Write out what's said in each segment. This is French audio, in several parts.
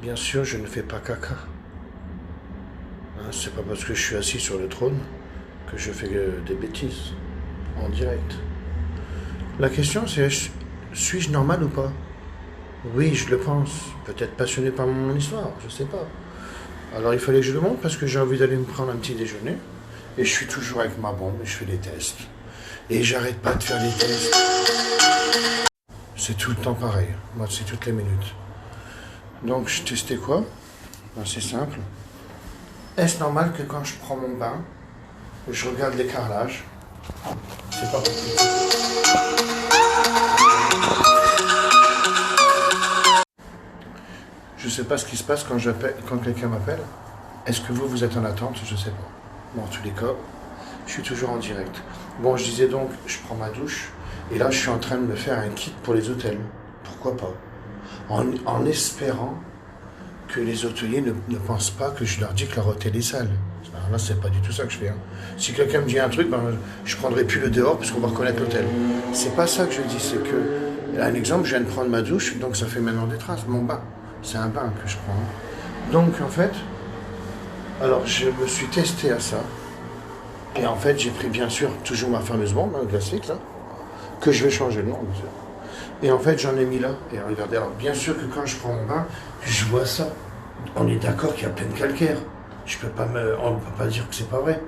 Bien sûr, je ne fais pas caca. Hein, c'est pas parce que je suis assis sur le trône que je fais des bêtises en direct. La question c'est, suis-je normal ou pas? Oui, je le pense. Peut-être passionné par mon histoire, je sais pas. Alors il fallait que je le montre parce que j'ai envie d'aller me prendre un petit déjeuner. Et je suis toujours avec ma bombe et je fais des tests. Et j'arrête pas de faire des tests. C'est tout le temps pareil. Moi, c'est toutes les minutes. Donc, je testais quoi? Ben, c'est simple. Est-ce normal que quand je prends mon bain, je regarde les carrelages? C'est pas possible. Je sais pas ce qui se passe quand quelqu'un m'appelle. Est-ce que vous êtes en attente? Je sais pas. Bon, en tous les cas, je suis toujours en direct. Bon, je disais donc, je prends ma douche. Et là, je suis en train de me faire un kit pour les hôtels. Pourquoi pas? En espérant que les hôteliers ne pensent pas que je leur dis que leur hôtel est sale. Alors là, c'est pas du tout ça que je fais. Hein. Si quelqu'un me dit un truc, ben, je prendrai plus le dehors parce qu'on va reconnaître l'hôtel. C'est pas ça que je dis, c'est que, un exemple, je viens de prendre ma douche, donc ça fait maintenant des traces. Mon bain, c'est un bain que je prends. Donc en fait, alors je me suis testé à ça. Et en fait, j'ai pris bien sûr toujours ma fameuse bombe, hein, classique, là, que je vais changer le nom, bien sûr. Et en fait, j'en ai mis là. Et regardez, alors bien sûr que quand je prends mon bain, je vois ça. On est d'accord qu'il y a plein de calcaire. On ne peut pas dire que c'est pas vrai.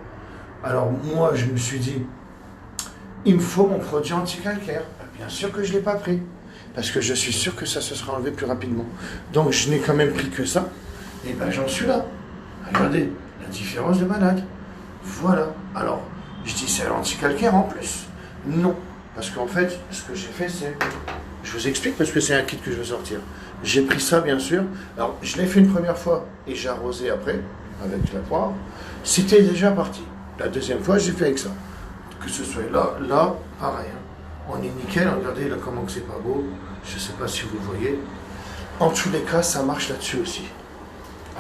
Alors moi, je me suis dit, il me faut mon produit anti-calcaire. Bien sûr que je ne l'ai pas pris. Parce que je suis sûr que ça se sera enlevé plus rapidement. Donc je n'ai quand même pris que ça. Et ben j'en suis là. Regardez, la différence de malade. Voilà. Alors, je dis c'est l'anti-calcaire en plus. Non. Parce qu'en fait, ce que j'ai fait, c'est... Je vous explique parce que c'est un kit que je veux sortir. J'ai pris ça, bien sûr. Alors, je l'ai fait une première fois et j'ai arrosé après, avec la poire. C'était déjà parti. La deuxième fois, j'ai fait avec ça. Que ce soit là, pareil. Hein. On est nickel. Regardez là comment que c'est pas beau. Je ne sais pas si vous voyez. En tous les cas, ça marche là-dessus aussi.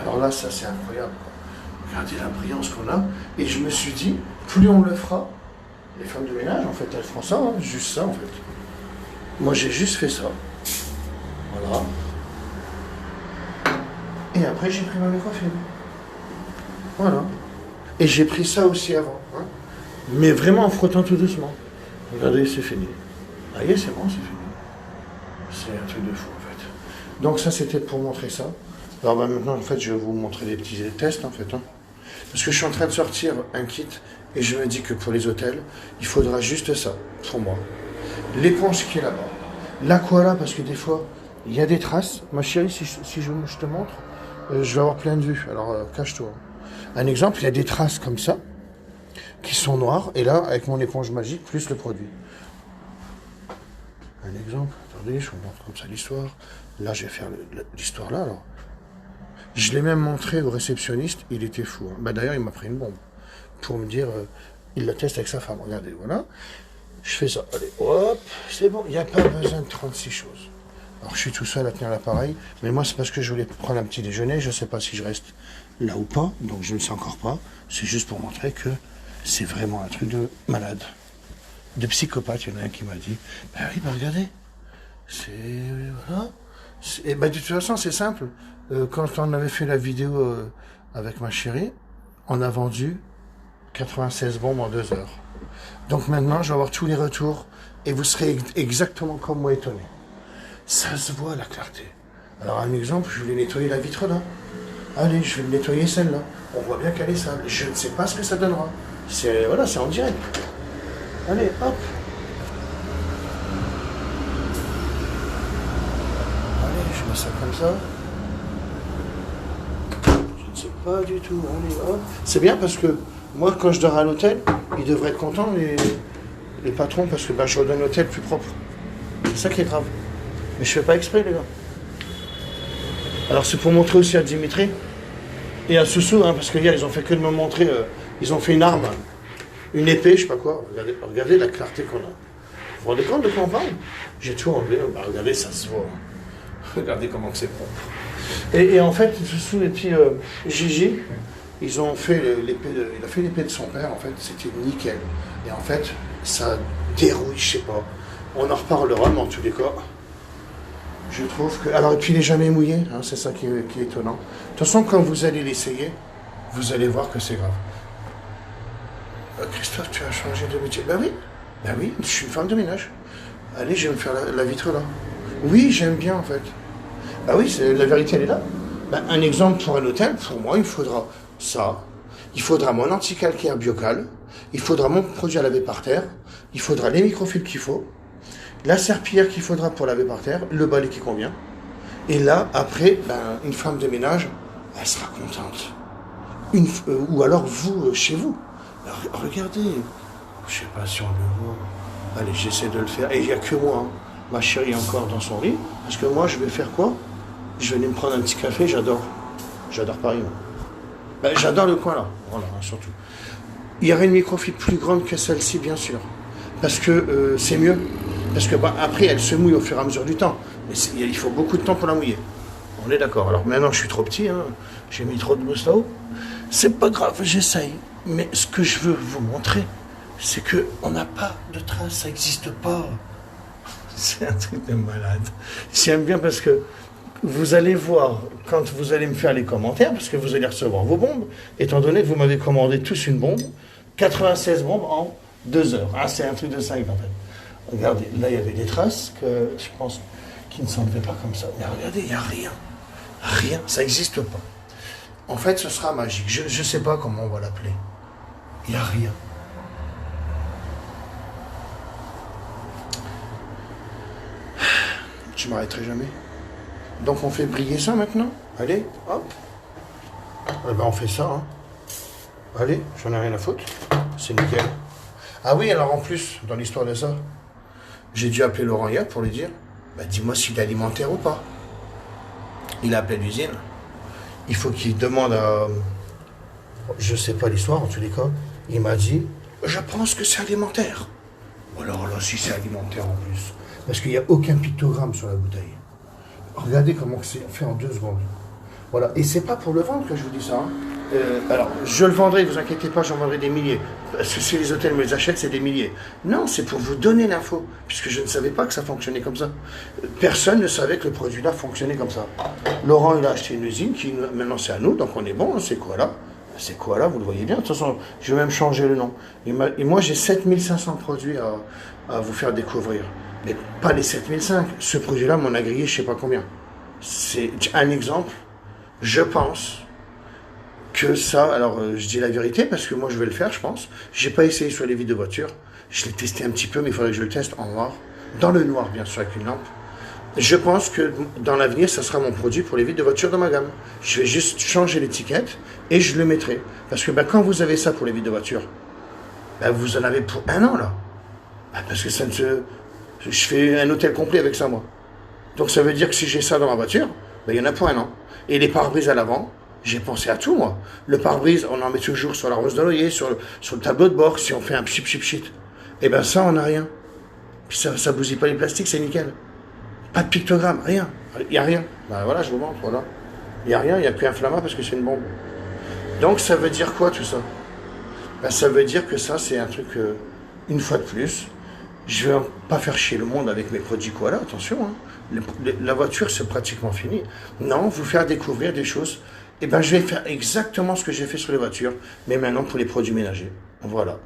Alors là, ça, c'est incroyable. Regardez la brillance qu'on a. Et je me suis dit, plus on le fera, les femmes de ménage, en fait, elles font ça, hein, juste ça, en fait. Moi, j'ai juste fait ça. Voilà. Et après, j'ai pris ma microfilm. Voilà. Et j'ai pris ça aussi avant. Hein. Mais vraiment en frottant tout doucement. Regardez, c'est fini. Ah, c'est bon, c'est fini. C'est un truc de fou, en fait. Donc ça, c'était pour montrer ça. Alors bah, maintenant, en fait, je vais vous montrer des petits tests, en fait. Hein. Parce que je suis en train de sortir un kit et je me dis que pour les hôtels, il faudra juste ça, pour moi. L'éponge qui est là-bas. L'Aquala, parce que des fois, il y a des traces. Ma chérie, si je te montre, je vais avoir plein de vues. Alors, cache-toi. Un exemple, il y a des traces comme ça, qui sont noires. Et là, avec mon éponge magique, plus le produit. Un exemple, attendez, je vous montre comme ça l'histoire. Là, je vais faire l'histoire là, alors. Je l'ai même montré au réceptionniste, il était fou. Hein. Bah, d'ailleurs, il m'a pris une bombe pour me dire, il la teste avec sa femme. Regardez, voilà. Je fais ça. Allez, hop, c'est bon. Il n'y a pas besoin de 36 choses. Alors, je suis tout seul à tenir l'appareil, mais moi, c'est parce que je voulais prendre un petit déjeuner. Je ne sais pas si je reste là ou pas, donc je ne sais encore pas. C'est juste pour montrer que c'est vraiment un truc de malade, de psychopathe. Il y en a un qui m'a dit, bah oui, bah regardez, c'est... Voilà. Et bah, de toute façon, c'est simple. Quand on avait fait la vidéo avec ma chérie, on a vendu 96 bombes en 2 heures. Donc maintenant, je vais avoir tous les retours et vous serez exactement comme moi étonné. Ça se voit la clarté. Alors un exemple, je vais nettoyer la vitre là. Allez, je vais nettoyer celle-là. On voit bien qu'elle est sale. Je ne sais pas ce que ça donnera. Voilà, c'est en direct. Allez, hop. Je mets ça comme ça. Je ne sais pas du tout. Allez, hop. C'est bien parce que moi, quand je dors à l'hôtel, ils devraient être contents, les patrons, parce que je redonne l'hôtel plus propre. C'est ça qui est grave. Mais je fais pas exprès, les gars. Alors, c'est pour montrer aussi à Dimitri et à Soussou, hein, parce que hier, ils ont fait que de me montrer. Ils ont fait une arme, une épée, je sais pas quoi. Regardez la clarté qu'on a. Vous vous rendez compte de quoi on parle? J'ai tout enlevé. Bah, regardez, ça se voit. Regardez comment c'est propre. Et en fait, Soussou et puis Gigi, ils ont fait l'épée il a fait l'épée de son père, en fait, c'était nickel. Et en fait, ça dérouille, je sais pas. On en reparlera, mais en tous les cas, Je trouve que... Alors, et puis il n'est jamais mouillé, hein, c'est ça qui est étonnant. De toute façon, quand vous allez l'essayer, vous allez voir que c'est grave. Christophe, tu as changé de métier? Ben oui, je suis une femme de ménage. Allez, je vais me faire la vitre là. Oui, j'aime bien en fait. Ben oui, la vérité elle est là. Ben, un exemple pour un hôtel, pour moi, il faudra ça. Il faudra mon anti-calcaire biocal. Il faudra mon produit à laver par terre. Il faudra les microfibres qu'il faut. La serpillière qu'il faudra pour laver par terre. Le balai qui convient. Et là, après, ben, une femme de ménage, elle sera contente. Ou alors vous, chez vous. Alors, regardez. Je sais pas si on le voit. Allez, j'essaie de le faire. Et il n'y a que moi. Hein. Ma chérie est encore dans son lit. Parce que moi, je vais faire quoi? Je vais aller me prendre un petit café. J'adore. J'adore Paris. Moi. Ben, j'adore le coin là. Voilà, surtout. Il y aurait une microfibre plus grande que celle-ci, bien sûr. Parce que c'est mieux. Parce que bah, après, elle se mouille au fur et à mesure du temps. Mais il faut beaucoup de temps pour la mouiller. On est d'accord. Alors maintenant, je suis trop petit. Hein. J'ai mis trop de mousse là-haut. C'est pas grave, j'essaye. Mais ce que je veux vous montrer, c'est qu'on n'a pas de traces, ça n'existe pas. C'est un truc de malade. J'aime bien parce que vous allez voir, quand vous allez me faire les commentaires, parce que vous allez recevoir vos bombes, étant donné que vous m'avez commandé tous une bombe, 96 bombes en 2 heures. Ah, c'est un truc de 5 en fait. Regardez, là il y avait des traces que je pense qui ne s'enlevaient pas comme ça. Mais regardez, il n'y a rien. Rien, ça n'existe pas. En fait, ce sera magique. Je ne sais pas comment on va l'appeler. Il n'y a rien. Je m'arrêterai jamais. Donc on fait briller ça maintenant. Allez, hop. Eh ben on fait ça. Hein. Allez, j'en ai rien à foutre. C'est nickel. Ah oui, alors en plus, dans l'histoire de ça, j'ai dû appeler Laurent hier pour lui dire, bah, dis-moi s'il est alimentaire ou pas. Il a appelé l'usine. Il faut qu'il demande à... Je sais pas l'histoire en tous les cas. Il m'a dit, je pense que c'est alimentaire. Alors là, si c'est alimentaire en plus. Parce qu'il n'y a aucun pictogramme sur la bouteille. Regardez comment c'est fait en 2 secondes. Voilà. Et c'est pas pour le vendre que je vous dis ça. Hein. Alors, je le vendrai, ne vous inquiétez pas, j'en vendrai des milliers. Parce que si les hôtels me les achètent, c'est des milliers. Non, c'est pour vous donner l'info. Puisque je ne savais pas que ça fonctionnait comme ça. Personne ne savait que le produit-là fonctionnait comme ça. Laurent, il a acheté une usine qui, maintenant, c'est à nous. Donc, on est bon. C'est quoi là? C'est quoi là? Vous le voyez bien. De toute façon, je vais même changer le nom. Et moi, j'ai 7500 produits à vous faire découvrir. Mais pas les 7005. Ce produit-là m'en a grillé je ne sais pas combien. C'est un exemple. Je pense que ça, alors je dis la vérité parce que moi je vais le faire, je pense. J'ai pas essayé sur les vitres de voiture. Je l'ai testé un petit peu, mais il faudrait que je le teste en noir. Dans le noir, bien sûr, avec une lampe. Je pense que dans l'avenir, ça sera mon produit pour les vitres de voiture dans ma gamme. Je vais juste changer l'étiquette et je le mettrai. Parce que ben, quand vous avez ça pour les vitres de voiture, ben, vous en avez pour 1 an là. Ben, parce que ça ne se... Je fais un hôtel complet avec ça, moi. Donc ça veut dire que si j'ai ça dans ma voiture, ben, il y en a pour 1 an. Et les pare-brises à l'avant, j'ai pensé à tout, moi. Le pare-brise, on en met toujours sur la rose de l'oeillet, sur le tableau de bord, si on fait un pchit. Et ben ça, on n'a rien. Puis ça bousille pas les plastiques, c'est nickel. Pas de pictogramme, rien. Il n'y a rien. Ben voilà, je vous montre, voilà. Il n'y a rien, il n'y a qu'un flamma parce que c'est une bombe. Donc ça veut dire quoi tout ça? Ben, ça veut dire que ça, c'est un truc, une fois de plus, je ne vais pas faire chier le monde avec mes produits Koala, attention. Hein. La voiture, c'est pratiquement fini. Non, vous faire découvrir des choses. Eh ben, je vais faire exactement ce que j'ai fait sur les voitures, mais maintenant pour les produits ménagers. Voilà.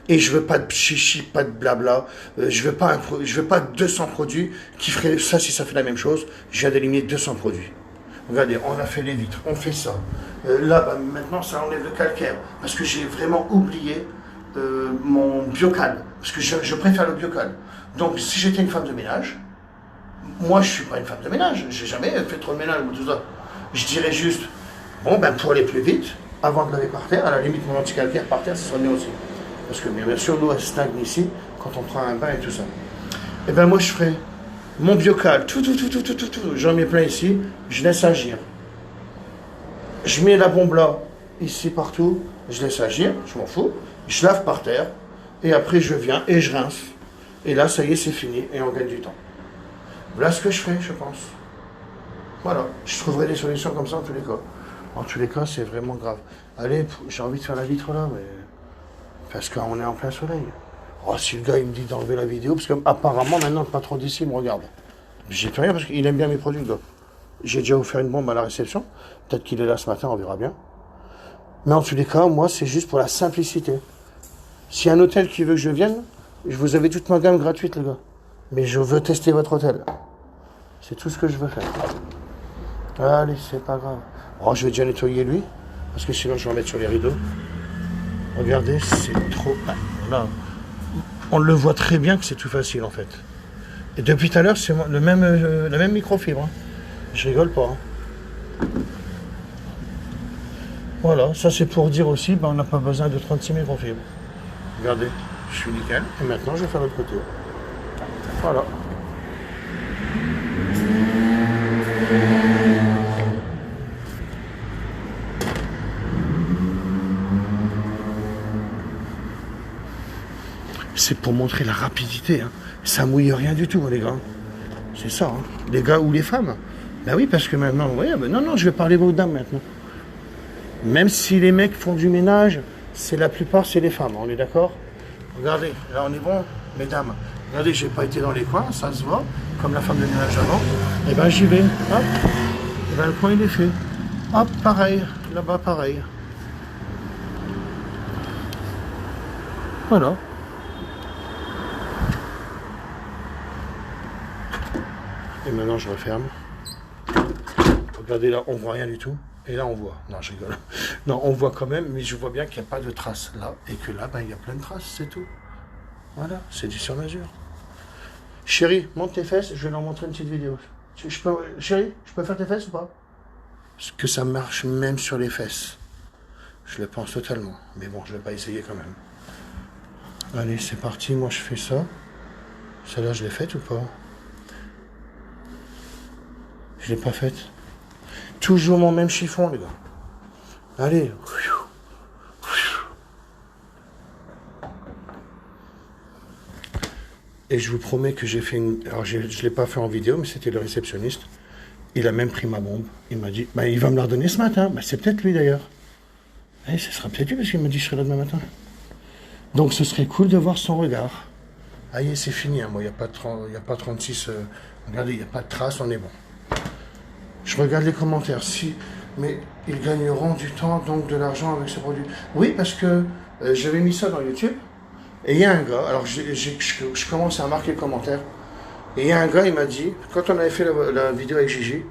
Et je veux pas de chichi, pas de blabla. Je veux pas 200 produits qui feraient ça si ça fait la même chose. Je viens d'éliminer 200 produits. Regardez, on a fait les vitres, on fait ça. Là, bah, maintenant, ça enlève le calcaire. Parce que j'ai vraiment oublié mon biocal. Parce que je préfère le biocal. Donc, si j'étais une femme de ménage, moi, je suis pas une femme de ménage. J'ai jamais fait trop de ménage ou tout ça. Je dirais juste, bon, ben, pour aller plus vite, avant de laver par terre, à la limite, mon anti-calcaire par terre, ça serait bien aussi. Parce que, bien sûr, l'eau, elle stagne ici, quand on prend un bain et tout ça. Et ben, moi, je ferais mon biocal, tout. J'en mets plein ici, je laisse agir. Je mets la bombe là, ici, partout, je laisse agir, je m'en fous. Je lave par terre, et après je viens et je rince. Et là, ça y est, c'est fini, et on gagne du temps. Voilà ce que je ferai, je pense. Voilà, je trouverai des solutions comme ça en tous les cas. En tous les cas, c'est vraiment grave. Allez, j'ai envie de faire la vitre là, mais... Parce qu'on est en plein soleil. Oh, si le gars, il me dit d'enlever la vidéo, parce qu'apparemment, maintenant, le patron d'ici me regarde. J'y peux rien parce qu'il aime bien mes produits, le gars. J'ai déjà offert une bombe à la réception. Peut-être qu'il est là ce matin, on verra bien. Mais en tous les cas, moi, c'est juste pour la simplicité. S'il y a un hôtel qui veut que je vienne, vous avez toute ma gamme gratuite, les gars. Mais je veux tester votre hôtel. C'est tout ce que je veux faire. Allez, c'est pas grave. Oh, je vais déjà nettoyer lui, parce que sinon je vais en mettre sur les rideaux. Regardez, c'est trop... Là, on le voit très bien que c'est tout facile, en fait. Et depuis tout à l'heure, c'est la même microfibre. Hein. Je rigole pas. Hein. Voilà, ça c'est pour dire aussi, on n'a pas besoin de 36 microfibres. Regardez, je suis nickel. Et maintenant, je vais faire l'autre côté. Voilà. C'est pour montrer la rapidité. Hein. Ça mouille rien du tout, les gars. C'est ça, hein. Les gars ou les femmes. Ben oui, parce que maintenant, ouais, ben non, je vais parler aux dames maintenant. Même si les mecs font du ménage, c'est la plupart, c'est les femmes, on est d'accord? Regardez, là on est bon, mesdames. Regardez, j'ai pas été dans les coins, ça se voit, comme la femme de ménage avant. Et ben j'y vais, hop. Et ben le coin il est fait. Hop, pareil, là-bas pareil. Voilà. Et maintenant je referme. Regardez là, on voit rien du tout. Et là, on voit. Non, je rigole. Non, on voit quand même, mais je vois bien qu'il n'y a pas de traces là. Et que là, ben, il y a plein de traces, c'est tout. Voilà, c'est du sur-mesure. Chérie, monte tes fesses, je vais leur montrer une petite vidéo. Chérie, je peux faire tes fesses ou pas? Parce que ça marche même sur les fesses. Je le pense totalement. Mais bon, je ne vais pas essayer quand même. Allez, c'est parti. Moi, je fais ça. Celle-là, je l'ai faite ou pas? Je l'ai pas faite. Toujours mon même chiffon, les gars. Allez. Et je vous promets que j'ai fait une... Alors, je ne l'ai pas fait en vidéo, mais c'était le réceptionniste. Il a même pris ma bombe. Il m'a dit, bah, il va me la redonner ce matin. Bah, c'est peut-être lui, d'ailleurs. Eh, ce sera peut-être lui, parce qu'il m'a dit, je serai là demain matin. Donc, ce serait cool de voir son regard. Ah, c'est fini. Hein. Moi, il n'y a pas 36... Regardez, il n'y a pas de traces, on est bon. Je regarde les commentaires. Si, mais ils gagneront du temps, donc de l'argent avec ce produit. Oui, parce que j'avais mis ça dans YouTube. Et il y a un gars, alors je commence à marquer les commentaires. Et il y a un gars, il m'a dit, quand on avait fait la vidéo avec Gigi,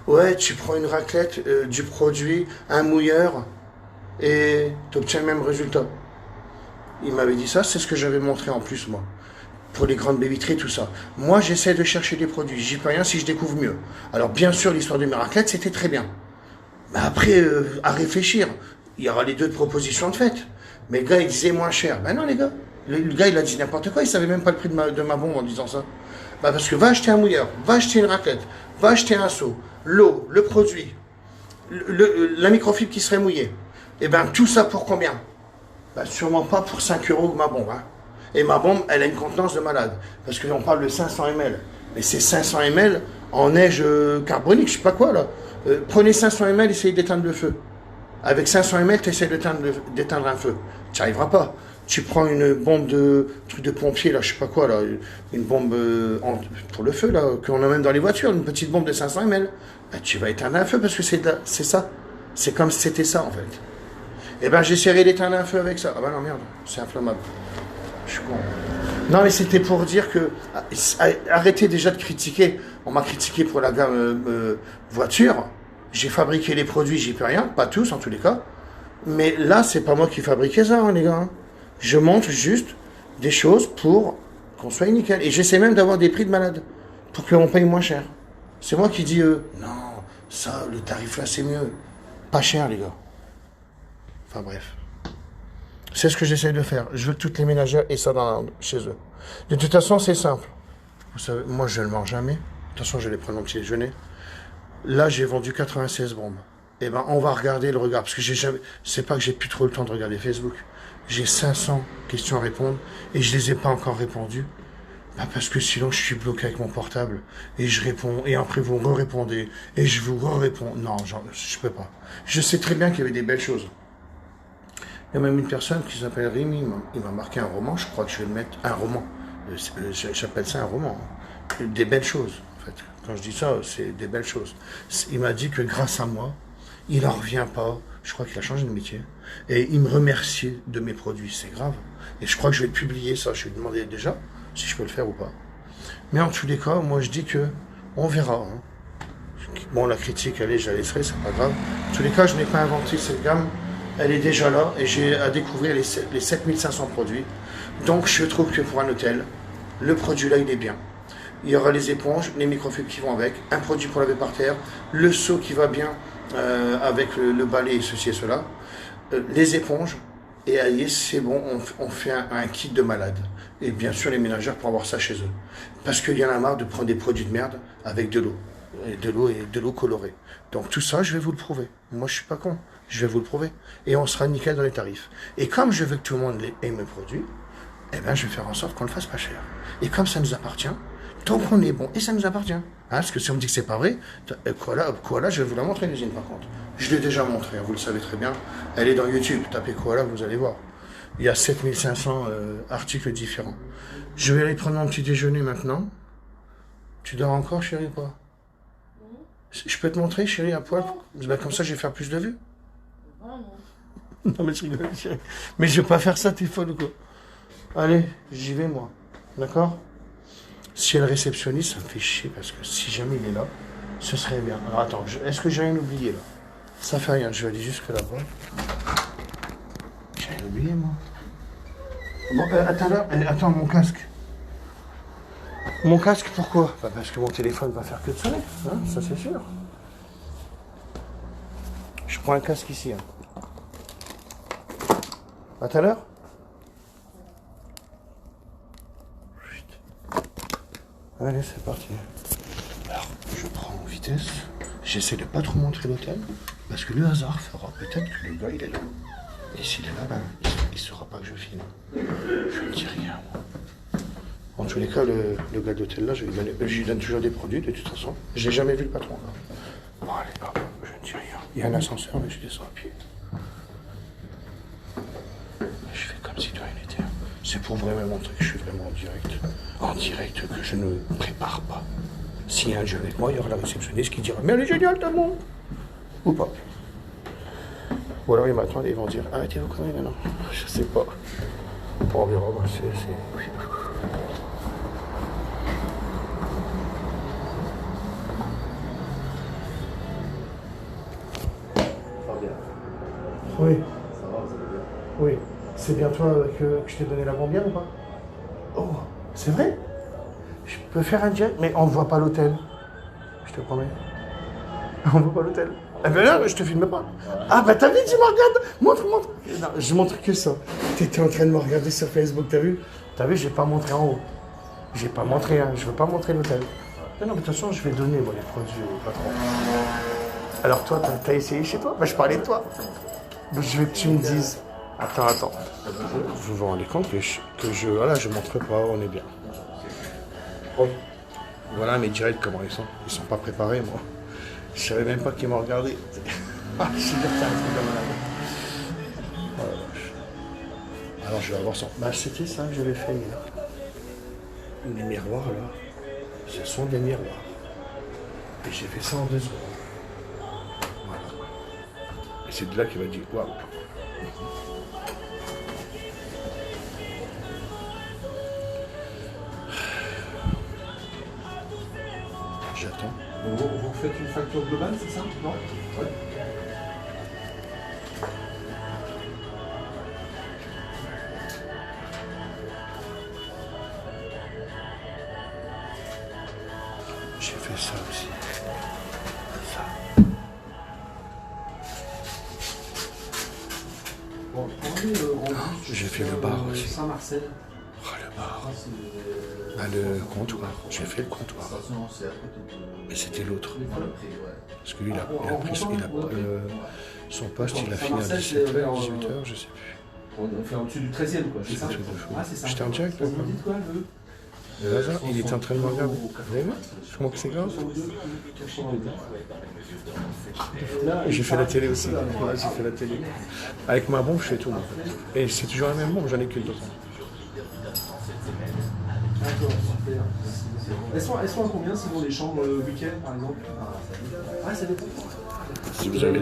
ouais, tu prends une raclette, du produit, un mouilleur, et tu obtiens le même résultat. Il m'avait dit ça, c'est ce que j'avais montré en plus, moi. Pour les grandes baies vitrées, tout ça. Moi, j'essaie de chercher des produits. J'y peux rien si je découvre mieux. Alors, bien sûr, l'histoire de mes raclettes, c'était très bien. Mais après, à réfléchir, il y aura les deux propositions de fait. Mais le gars, il disait moins cher. Ben non, les gars. Le gars, il a dit n'importe quoi. Il savait même pas le prix de ma bombe en disant ça. Ben parce que va acheter un mouilleur, va acheter une raclette, va acheter un seau, l'eau, le produit, la microfibre qui serait mouillée. Et ben tout ça pour combien? Ben sûrement pas pour 5 € ma bombe. Hein. Et ma bombe, elle a une contenance de malade. Parce qu'on parle de 500 ml. Mais c'est 500 ml en neige carbonique, je sais pas quoi là. Prenez 500 ml, essayez d'éteindre le feu. Avec 500 ml, tu essaies d'éteindre un feu. Tu n'y arriveras pas. Tu prends une bombe truc de pompier, là, je sais pas quoi, là, une bombe pour le feu, là, qu'on emmène dans les voitures, une petite bombe de 500 ml. Ben, tu vas éteindre un feu parce que c'est ça. C'est comme si c'était ça, en fait. Eh ben, j'essaierai d'éteindre un feu avec ça. Ah ben non, merde, c'est inflammable. Je suis con. Non, mais c'était pour dire que... Arrêtez déjà de critiquer. On m'a critiqué pour la gamme voiture. J'ai fabriqué les produits, j'y peux rien. Pas tous, en tous les cas. Mais là, c'est pas moi qui fabriquais ça, hein, les gars. Je montre juste des choses pour qu'on soit nickel. Et j'essaie même d'avoir des prix de malade. Pour qu'on paye moins cher. C'est moi qui dis, non, ça, le tarif là, c'est mieux. Pas cher, les gars. Enfin, bref. C'est ce que j'essaie de faire. Je veux que toutes les ménagères aient ça chez eux. De toute façon, c'est simple. Vous savez, moi, je ne le mange jamais. De toute façon, je les prends au petit déjeuner. Là, j'ai vendu 96 bombes. Eh ben, on va regarder le regard. Parce que c'est pas que j'ai plus trop le temps de regarder Facebook. J'ai 500 questions à répondre. Et je les ai pas encore répondues. Bah parce que sinon, je suis bloqué avec mon portable. Et je réponds. Et après, vous re-répondez. Et je vous re-réponds. Non, je peux pas. Je sais très bien qu'il y avait des belles choses. Il y a même une personne qui s'appelle Rémi, il m'a marqué un roman, je crois que je vais le mettre, un roman, j'appelle ça un roman, des belles choses, en fait. Quand je dis ça, c'est des belles choses. Il m'a dit que grâce à moi, il n'en revient pas. Je crois qu'il a changé de métier. Et il me remercie de mes produits. C'est grave. Et je crois que je vais publier ça. Je lui ai demandé déjà si je peux le faire ou pas. Mais en tous les cas, moi je dis que on verra. Hein. Bon, la critique, allez, je la laisserai, c'est pas grave. En tous les cas, je n'ai pas inventé cette gamme. Elle est déjà là et j'ai à découvrir les 7500 produits. Donc je trouve que pour un hôtel, le produit là, il est bien. Il y aura les éponges, les microfibres qui vont avec, un produit pour laver par terre, le seau qui va bien avec le balai et ceci et cela, les éponges, et allez, c'est bon, on fait un kit de malade. Et bien sûr, les ménagères pour avoir ça chez eux. Parce qu'il y en a marre de prendre des produits de merde avec de l'eau. Et de l'eau colorée. Donc tout ça, je vais vous le prouver. Moi, je suis pas con. Je vais vous le prouver. Et on sera nickel dans les tarifs. Et comme je veux que tout le monde ait mes produits, eh ben, je vais faire en sorte qu'on le fasse pas cher. Et comme ça nous appartient, tant qu'on est bon, et ça nous appartient. Hein, parce que si on me dit que c'est pas vrai, Koala, je vais vous la montrer l'usine par contre. Je l'ai déjà montré, hein, vous le savez très bien. Elle est dans YouTube, tapez Koala, vous allez voir. Il y a 7500 articles différents. Je vais aller prendre mon petit déjeuner maintenant. Tu dors encore, chérie, ou pas? Je peux te montrer, chérie, à poil? Ben, comme ça, je vais faire plus de vues. Non, mais je rigole, chérie. Mais je vais pas faire ça, t'es folle ou quoi? Allez, j'y vais, moi. D'accord? Si elle réceptionniste, ça me fait chier, parce que si jamais il est là, ce serait bien. Alors, attends, est-ce que j'ai rien oublié, là? Ça fait rien, je vais aller jusque là-bas. J'ai rien oublié, moi. Bon, attends, mon casque. Mon casque, pourquoi? Bah parce que mon téléphone va faire que de sonner, hein, ça c'est sûr. Je prends un casque ici. Hein. À tout à l'heure. Allez, c'est parti. Alors, je prends en vitesse. J'essaie de pas trop montrer l'hôtel, parce que le hasard fera peut-être que le gars il est là. Et s'il est là, ben, il ne saura pas que je filme. Je ne dis rien, moi. En tous les cas, le gars d'hôtel là, je lui donne toujours des produits de toute façon. Je n'ai jamais vu le patron là. Bon, allez, hop, je ne dis rien. Il y a un ascenseur, mais je descends à pied. Je fais comme si de rien n'était. C'est pour vraiment montrer que je suis vraiment en direct. En direct, que je ne prépare pas. S'il y a un jeu avec moi, il y aura la réceptionniste qui dira « Mais elle est géniale, ta montre !» Ou pas. Ou alors ils m'attendent et ils vont dire « Arrêtez vos conneries maintenant. » Je sais pas. Bon, on verra, c'est... Oui. Ça va, vous allez bien? Oui. C'est bien toi que je t'ai donné la bombière ou pas? Oh, c'est vrai? Je peux faire un direct, mais on ne voit pas l'hôtel. Je te promets. On ne voit pas l'hôtel. Eh ben là, je te filme pas. Ah bah t'as vu, tu me regardes. Montre. Non, je montre que ça. T'étais en train de me regarder sur Facebook, t'as vu? T'as vu, j'ai pas montré en haut. J'ai pas montré, hein. Je veux pas montrer l'hôtel. Non, mais de toute façon, je vais donner moi les produits au patron. Alors toi, t'as essayé chez toi? Bah je parlais de toi. Je veux que tu me dises. Attends. Vous vous rendez compte que je montre pas, on est bien. Oh. Voilà mes directs, comment ils sont. Ils sont pas préparés, moi. Je savais même pas qu'ils m'ont regardé. Ah, je suis sûr que c'est un truc de malade. Oh la vache. Alors je vais avoir ça. Bah c'était ça que j'avais fait hier. Les miroirs là, ce sont des miroirs. Et j'ai fait ça en 2 secondes. Voilà. Et c'est de là qu'il m'a dit waouh. J'attends. Vous faites une facture globale, c'est ça? Non? Ouais. J'ai fait ça aussi. Ça. Bon, prenez le rendu. J'ai fait le bar aussi. Saint-Marcel. Oh, le bar. Ah, le comptoir. J'ai fait le comptoir. Mais c'était l'autre. Parce que lui, il a pris son poste, il a fini à 17h, 18h, je sais plus. On fait au-dessus du 13e, quoi, c'est ça? Ah, c'est ça. J'étais en direct, là. Vous dites quoi, Le hasard, il était en train de me regarder. Vous avez vu comment que c'est grave? J'ai fait la télé aussi. Ouais, j'ai fait la télé. Avec ma bombe, je fais tout. Moi. Et c'est toujours la même bombe, j'en ai qu'une de toute façon. D'accord, super. Elles sont à combien sinon les chambres week-end par exemple? Ah, ça dépend. Si vous savez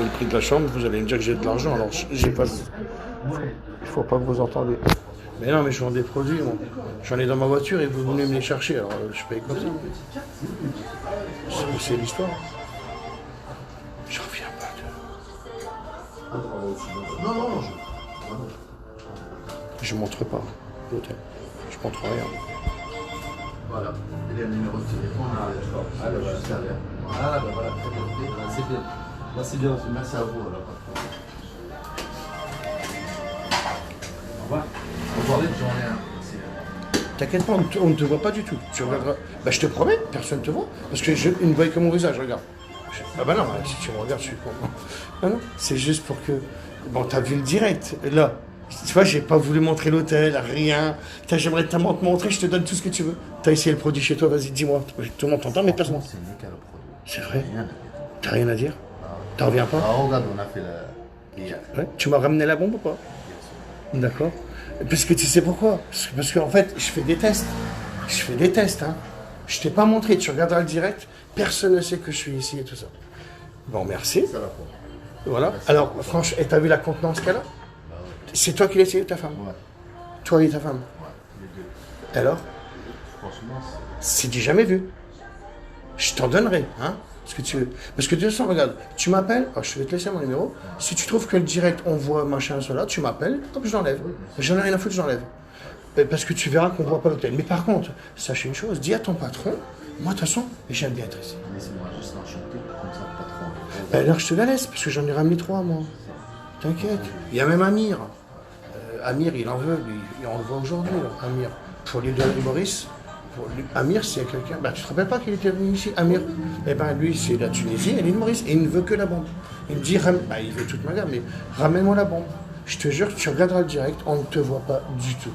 le prix de la chambre, vous allez me dire que j'ai de l'argent, alors j'ai pas... Il faut pas que vous entendiez. Mais non, mais je vends des produits, moi. J'en ai dans ma voiture et vous venez me les chercher, alors je paye comme ça. C'est l'histoire. Je reviens pas de... Non. Je montre pas l'hôtel. Je montre rien. Voilà, il y a le numéro de téléphone. Ah, le salaire. Voilà, ben voilà, très bien. C'est bien. Merci bien. Merci à vous. Alors, Au revoir. au revoir, bonne journée. Merci. T'inquiète pas, on ne te voit pas du tout. Tu regarderas. Bah, je te promets, personne ne te voit. Parce que ils ne voient que mon visage, regarde. Ah bah non, bah, si tu me regardes, je suis con. Non, non, c'est juste pour que... Bon, t'as vu le direct, là. Tu vois, j'ai pas voulu montrer l'hôtel, rien. J'aimerais tellement te montrer, je te donne tout ce que tu veux. T'as essayé le produit chez toi, vas-y, dis-moi. Tout le monde t'entend, mais personne. C'est nickel le produit. C'est vrai? Rien. T'as rien à dire? T'en reviens pas? Ah, regarde, on a fait la... Hier. Ouais. Tu m'as ramené la bombe ou pas? D'accord. Parce que tu sais pourquoi? Parce qu'en fait, je fais des tests. Hein. Je t'ai pas montré, tu regarderas le direct, personne ne sait que je suis ici et tout ça. Bon, merci. Ça va pour. Voilà. Alors, franchement, et t'as vu la contenance qu'elle a? C'est toi qui l'as essayé ou ta femme? Ouais. Toi et ta femme? Ouais, les deux. Alors? Franchement, C'est du jamais vu. Je t'en donnerai, hein? Ce que tu veux. Parce que de toute façon, regarde, tu m'appelles, je vais te laisser mon numéro. Si tu trouves que le direct, on voit machin, cela, tu m'appelles, hop, je l'enlève. J'en ai rien à foutre, je l'enlève. Parce que tu verras qu'on ne voit pas l'hôtel. Mais par contre, sache une chose, dis à ton patron, moi de toute façon, j'aime bien être ici. laissez-moi juste l'enchanter, comme ça, le patron. Alors je te la laisse, parce que j'en ai ramené 3, moi. T'inquiète. Il y a même Amir. Amir, il en veut, lui. On le voit aujourd'hui, là, Amir. Pour l'île de Maurice, Amir, c'est quelqu'un... Bah, tu te rappelles pas qu'il était venu ici, Amir? Eh ben, lui, c'est la Tunisie et l'île de Maurice. Et il ne veut que la bombe. Il me dit, il veut toute ma gamme, mais ramène-moi la bombe. Je te jure, tu regarderas le direct, on ne te voit pas du tout.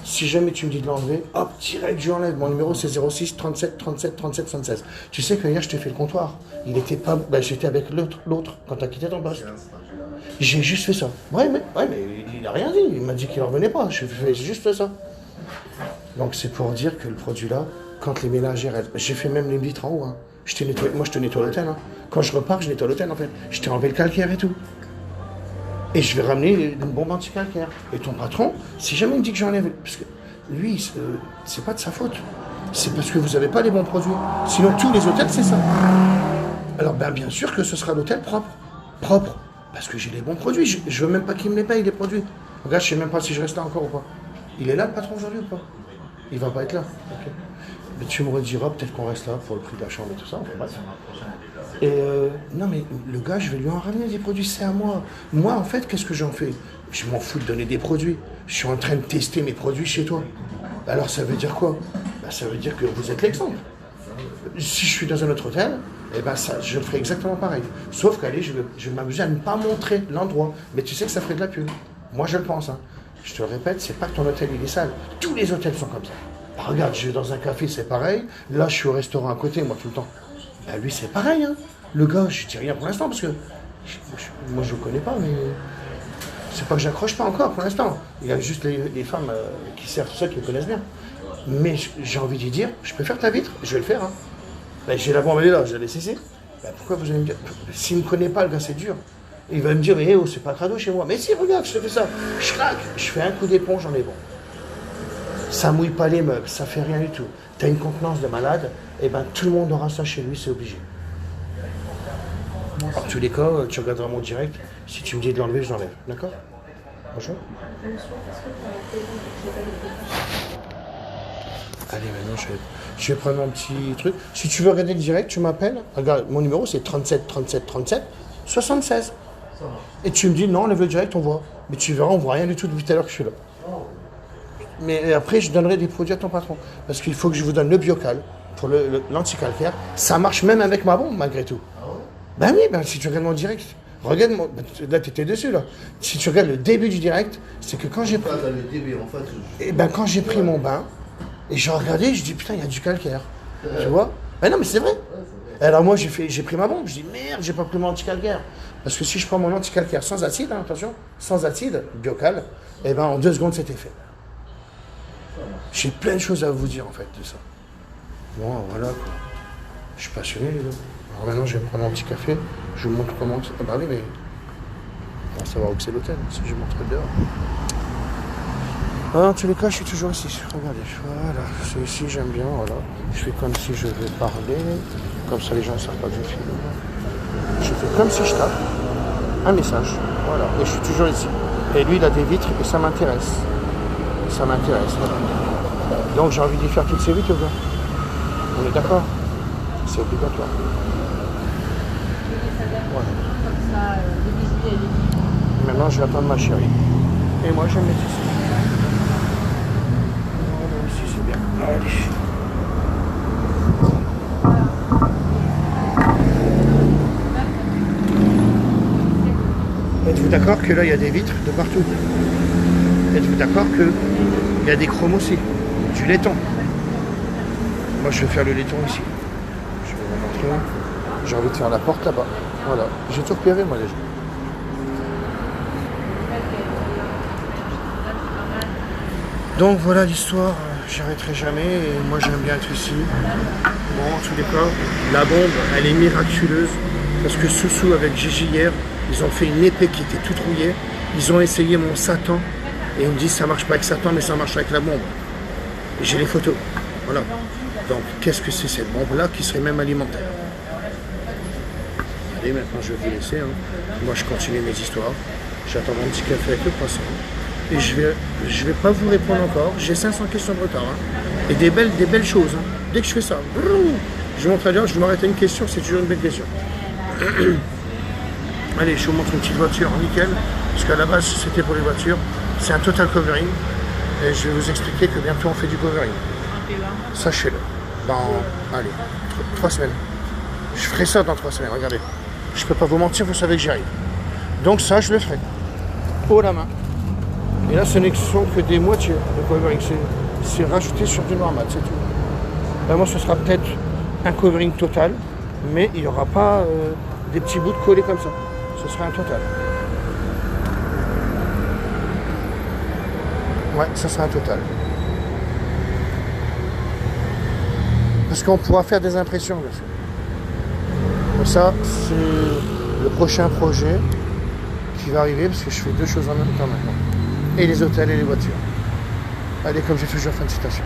Si jamais tu me dis de l'enlever, hop, direct, je l'enlève. Mon numéro, c'est 06 37 37 37 76. Tu sais que hier, je t'ai fait le comptoir. Il était pas... j'étais avec l'autre, quand t'as quitté ton poste. J'ai juste fait ça. Ouais, mais il a rien dit. Il m'a dit qu'il en revenait pas. J'ai juste fait ça. Donc c'est pour dire que le produit là, quand les ménagères, j'ai fait même les vitres en haut. Hein. Moi je te nettoie l'hôtel. Hein. Quand je repars, je nettoie l'hôtel en fait. Je t'ai enlevé le calcaire et tout. Et je vais ramener une bombe anti-calcaire. Et ton patron, si jamais il me dit que j'enlève, parce que lui, c'est pas de sa faute. C'est parce que vous n'avez pas les bons produits. Sinon tous les hôtels c'est ça. Alors bien sûr que ce sera l'hôtel propre. Propre. Parce que j'ai les bons produits. Je veux même pas qu'il me les paye, les produits. Regarde, je sais même pas si je reste là encore ou pas. Il est là, le patron, aujourd'hui ou pas? Il va pas être là. Okay. Mais tu me rediras, peut-être qu'on reste là pour le prix de la chambre et tout ça. Enfin, bref. Et non, mais le gars, je vais lui en ramener des produits, c'est à moi. Moi, en fait, qu'est-ce que j'en fais? Je m'en fous de donner des produits. Je suis en train de tester mes produits chez toi. Alors, ça veut dire quoi? Ça veut dire que vous êtes l'exemple. Si je suis dans un autre hôtel, eh ben ça, je ferai exactement pareil. Sauf qu'allez, je vais m'amuser à ne pas montrer l'endroit. Mais tu sais que ça ferait de la pub. Moi, je le pense. Hein. Je te le répète, c'est pas que ton hôtel il est sale. Tous les hôtels sont comme ça. Regarde, je vais dans un café, c'est pareil. Là, je suis au restaurant à côté, moi, tout le temps. Lui, c'est pareil. Hein. Le gars, je dis rien pour l'instant parce que moi, je le connais pas, mais c'est pas que j'accroche pas encore pour l'instant. Il y a juste les femmes qui servent tout ça qui le connaissent bien. Mais j'ai envie d'y dire, je peux faire ta vitre, je vais le faire. Hein. J'ai la bombe, elle est là, je l'ai laissée. Pourquoi vous allez me dire? S'il ne me connaît pas, le gars, c'est dur. Il va me dire, mais c'est pas crado chez moi. Mais si, regarde, je te fais ça. Je claque, je fais un coup d'éponge, j'en ai bon. Ça mouille pas les meubles, ça fait rien du tout. T'as une contenance de malade, et ben tout le monde aura ça chez lui, c'est obligé. En tous les cas, tu regarderas mon direct. Si tu me dis de l'enlever, je l'enlève. D'accord? Bonjour. Allez, maintenant, je vais prendre mon petit truc. Si tu veux regarder le direct, tu m'appelles. Regarde, mon numéro, c'est 37 37 37 76. Et tu me dis, non, enlève le direct, on voit. Mais tu verras, on voit rien du tout depuis tout à l'heure que je suis là. Mais après, je donnerai des produits à ton patron. Parce qu'il faut que je vous donne le biocal pour l'anticalcaire. Ça marche même avec ma bombe, malgré tout. Ben oui, si tu regardes mon direct, regarde mon... Là, tu étais dessus, là. Si tu regardes le début du direct, c'est que quand j'ai pris... quand j'ai pris mon bain, et j'ai regardé, je dis, putain, il y a du calcaire. Tu vois? Ben non, mais c'est vrai. Alors moi, j'ai pris ma bombe. Je dis, merde, j'ai pas pris mon anticalcaire. Parce que si je prends mon anticalcaire sans acide, hein, attention, sans acide, biocal, en 2 secondes, c'était fait. J'ai plein de choses à vous dire, en fait, de ça. Bon, voilà quoi. Je suis passionné les gars. Alors maintenant je vais prendre un petit café, je vous montre comment... Ah bah oui mais... On va savoir où c'est l'hôtel, si je montre dehors. Ah, en tous les cas, je suis toujours ici. Regardez, voilà, c'est ici, j'aime bien, voilà. Je fais comme si je vais parler, comme ça les gens ne savent pas que je filme. Je fais comme si je tape un message, voilà, et je suis toujours ici. Et lui, il a des vitres et ça m'intéresse. Ça m'intéresse, voilà. Donc j'ai envie d'y faire toutes ces vitres, quoi. On est d'accord? C'est obligatoire. Voilà. Maintenant, je vais attendre ma chérie. Et moi, je vais me mettre ici. Voilà, ici, c'est bien. Allez. Êtes-vous d'accord que là, il y a des vitres de partout? Êtes-vous d'accord qu'il y a des chromes aussi? Du laiton. Moi, je vais faire le laiton ici. Je vais vous montrer. J'ai envie de faire la porte là-bas. Voilà. J'ai tout repéré, moi, déjà. Donc voilà l'histoire, j'arrêterai jamais et moi j'aime bien être ici. Bon, en tous les cas, la bombe, elle est miraculeuse parce que Soussou avec Gigi hier, ils ont fait une épée qui était toute rouillée. Ils ont essayé mon Satan et ils me disent ça marche pas avec Satan mais ça marche avec la bombe. Et j'ai les photos. Voilà. Donc qu'est-ce que c'est cette bombe-là qui serait même alimentaire? Allez, maintenant je vais vous laisser. Hein. Moi je continue mes histoires. J'attends mon petit café avec le poisson. Et je vais pas vous répondre encore. J'ai 500 questions de retard. Hein. Et des belles choses. Hein. Dès que je fais ça, je montre à dire, je m'arrête à une question, c'est toujours une belle question. Allez, je vous montre une petite voiture, nickel. Parce qu'à la base, c'était pour les voitures. C'est un total covering. Et je vais vous expliquer que bientôt on fait du covering. Sachez-le. Dans, allez, 3 semaines. Je ferai ça dans 3 semaines, regardez. Je peux pas vous mentir, vous savez que j'y arrive. Donc ça, je le ferai. Haut la main. Et là, ce ne sont que des moitiés de covering. C'est rajouté sur du normal, c'est tout. Vraiment, ce sera peut-être un covering total, mais il n'y aura pas des petits bouts de collés comme ça. Ce sera un total. Ouais, ça sera un total. Parce qu'on pourra faire des impressions, bien sûr. Donc ça, c'est le prochain projet qui va arriver, parce que je fais 2 choses en même temps maintenant. Et les hôtels et les voitures. Allez, comme j'ai toujours fait une citation.